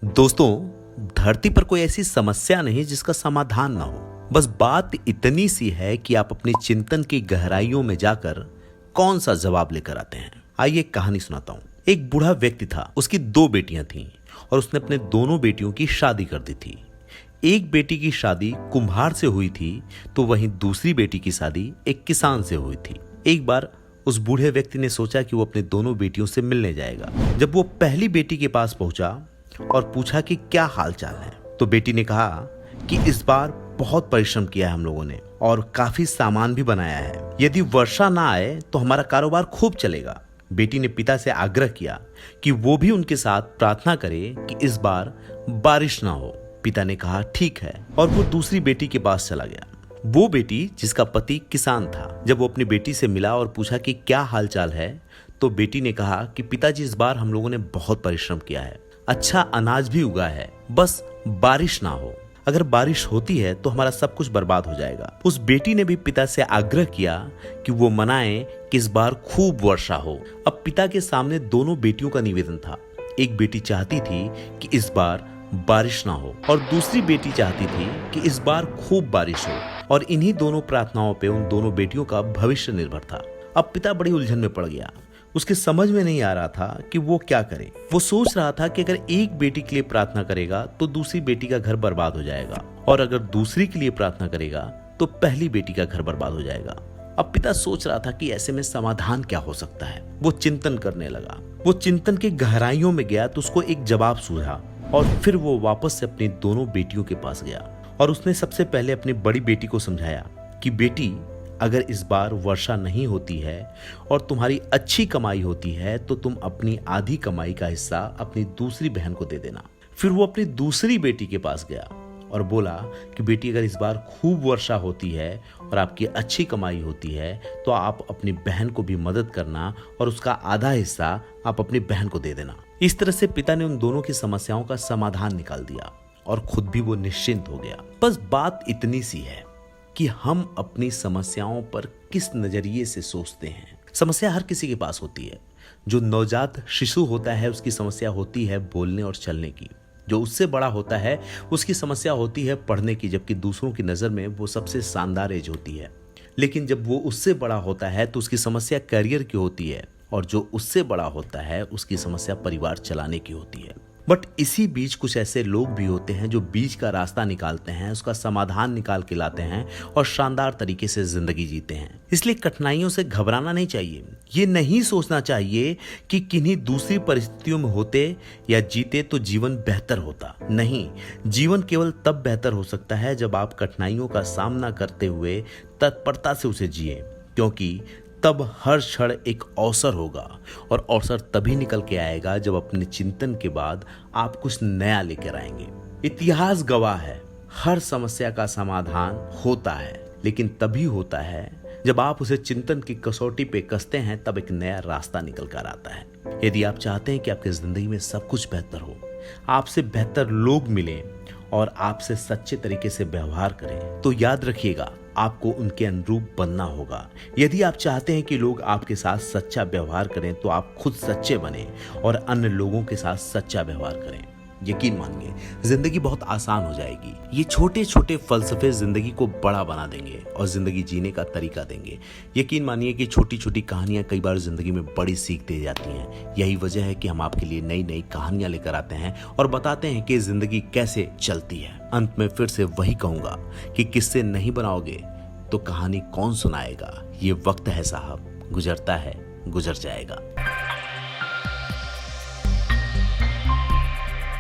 दोस्तों, धरती पर कोई ऐसी समस्या नहीं जिसका समाधान ना हो। बस बात इतनी सी है कि आप अपने चिंतन की गहराइयों में जाकर कौन सा जवाब लेकर आते हैं। आइए एक कहानी सुनाता हूँ। एक बूढ़ा व्यक्ति था, उसकी 2 बेटियां थीं और उसने अपने दोनों बेटियों की शादी कर दी थी। एक बेटी की शादी कुम्हार से हुई थी, तो वहीं दूसरी बेटी की शादी एक किसान से हुई थी। एक बार उस बूढ़े व्यक्ति ने सोचा कि वो अपने दोनों बेटियों से मिलने जाएगा। जब वो पहली बेटी के पास पहुंचा और पूछा कि क्या हाल चाल है, तो बेटी ने कहा कि इस बार बहुत परिश्रम किया है हम लोगों ने और काफी सामान भी बनाया है। यदि वर्षा ना आए तो हमारा कारोबार खूब चलेगा। बेटी ने पिता से आग्रह किया कि वो भी उनके साथ प्रार्थना करे कि इस बार बारिश ना हो। पिता ने कहा ठीक है, और वो दूसरी बेटी के पास चला गया। वो बेटी जिसका पति किसान था, जब वो अपनी बेटी से मिला और पूछा कि क्या हाल चाल है, तो बेटी ने कहा कि पिताजी इस बार हम लोगों ने बहुत परिश्रम किया है, अच्छा अनाज भी उगा है, बस बारिश ना हो। अगर बारिश होती है तो हमारा सब कुछ बर्बाद हो जाएगा। उस बेटी ने भी पिता से आग्रह किया कि वो मनाएं कि इस बार खूब वर्षा हो। अब पिता के सामने दोनों बेटियों का निवेदन था। एक बेटी चाहती थी कि इस बार बारिश ना हो और दूसरी बेटी चाहती थी कि इस बार खूब बारिश हो, और इन्हीं दोनों प्रार्थनाओं पे उन दोनों बेटियों का भविष्य निर्भर था। अब पिता बड़ी उलझन में पड़ गया। उसके समझ में नहीं आ रहा था कि वो क्या करे। वो सोच रहा था कि अगर एक बेटी के लिए प्रार्थना करेगा तो दूसरी बेटी का घर बर्बाद हो जाएगा, और अगर दूसरी के लिए प्रार्थना करेगा तो पहली बेटी का घर बर्बाद हो जाएगा। अब पिता सोच रहा था कि ऐसे में समाधान क्या हो सकता है। वो चिंतन करने लगा। वो चिंतन के गहराइयों में गया तो उसको एक जवाब सूझा, और फिर वो वापस से अपनी दोनों बेटियों के पास गया और उसने सबसे पहले अपनी बड़ी बेटी को समझाया कि बेटी, अगर इस बार वर्षा नहीं होती है और तुम्हारी अच्छी कमाई होती है तो तुम अपनी आधी कमाई का हिस्सा अपनी दूसरी बहन को दे देना। फिर वो अपनी दूसरी बेटी के पास गया और बोला कि बेटी, अगर इस बार खूब वर्षा होती है और आपकी अच्छी कमाई होती है तो आप अपनी बहन को भी मदद करना और उसका आधा हिस्सा आप अपनी बहन को दे देना। इस तरह से पिता ने उन दोनों की समस्याओं का समाधान निकाल दिया और खुद भी वो निश्चिंत हो गया। बस बात इतनी सी है कि हम अपनी समस्याओं पर किस नजरिए से सोचते हैं। समस्या हर किसी के पास होती है। जो नवजात शिशु होता है उसकी समस्या होती है बोलने और चलने की। जो उससे बड़ा होता है उसकी समस्या होती है पढ़ने की, जबकि दूसरों की नज़र में वो सबसे शानदार एज होती है। लेकिन जब वो उससे बड़ा होता है तो उसकी समस्या करियर की होती है, और जो उससे बड़ा होता है उसकी समस्या परिवार चलाने की होती है। बट इसी बीच कुछ ऐसे लोग भी होते हैं जो बीच का रास्ता निकालते हैं, उसका समाधान निकाल के लाते हैं और शानदार तरीके से जिंदगी जीते हैं। इसलिए कठिनाइयों से घबराना नहीं चाहिए। ये नहीं सोचना चाहिए कि किन्हीं दूसरी परिस्थितियों में होते या जीते तो जीवन बेहतर होता। नहीं, जीवन केवल तब बेहतर हो सकता है जब आप कठिनाइयों का सामना करते हुए तत्परता से उसे जिए, क्योंकि तब हर क्षण एक अवसर होगा, और अवसर तभी निकल के आएगा जब अपने चिंतन के बाद आप कुछ नया लेकर आएंगे। इतिहास गवाह है, हर समस्या का समाधान होता है, लेकिन तभी होता है जब आप उसे चिंतन की कसौटी पे कसते हैं, तब एक नया रास्ता निकल कर आता है। यदि आप चाहते हैं कि आपकी जिंदगी में सब कुछ बेहतर हो, आपसे बेहतर लोग मिलें और आपसे सच्चे तरीके से व्यवहार करें, तो याद रखिएगा आपको उनके अनुरूप बनना होगा। यदि आप चाहते हैं कि लोग आपके साथ सच्चा व्यवहार करें तो आप खुद सच्चे बने और अन्य लोगों के साथ सच्चा व्यवहार करें। यकीन मानिए, जिंदगी बहुत आसान हो जाएगी। ये छोटे छोटे फलसफे जिंदगी को बड़ा बना देंगे और जिंदगी जीने का तरीका देंगे। यकीन मानिए कि छोटी छोटी कहानियां कई बार जिंदगी में बड़ी सीख दे जाती हैं। यही वजह है कि हम आपके लिए नई नई कहानियां लेकर आते हैं और बताते हैं कि जिंदगी कैसे चलती है। अंत में फिर से वही कहूंगा कि किस्से नहीं बनाओगे तो कहानी कौन सुनाएगा। ये वक्त है साहब, गुजरता है, गुजर जाएगा।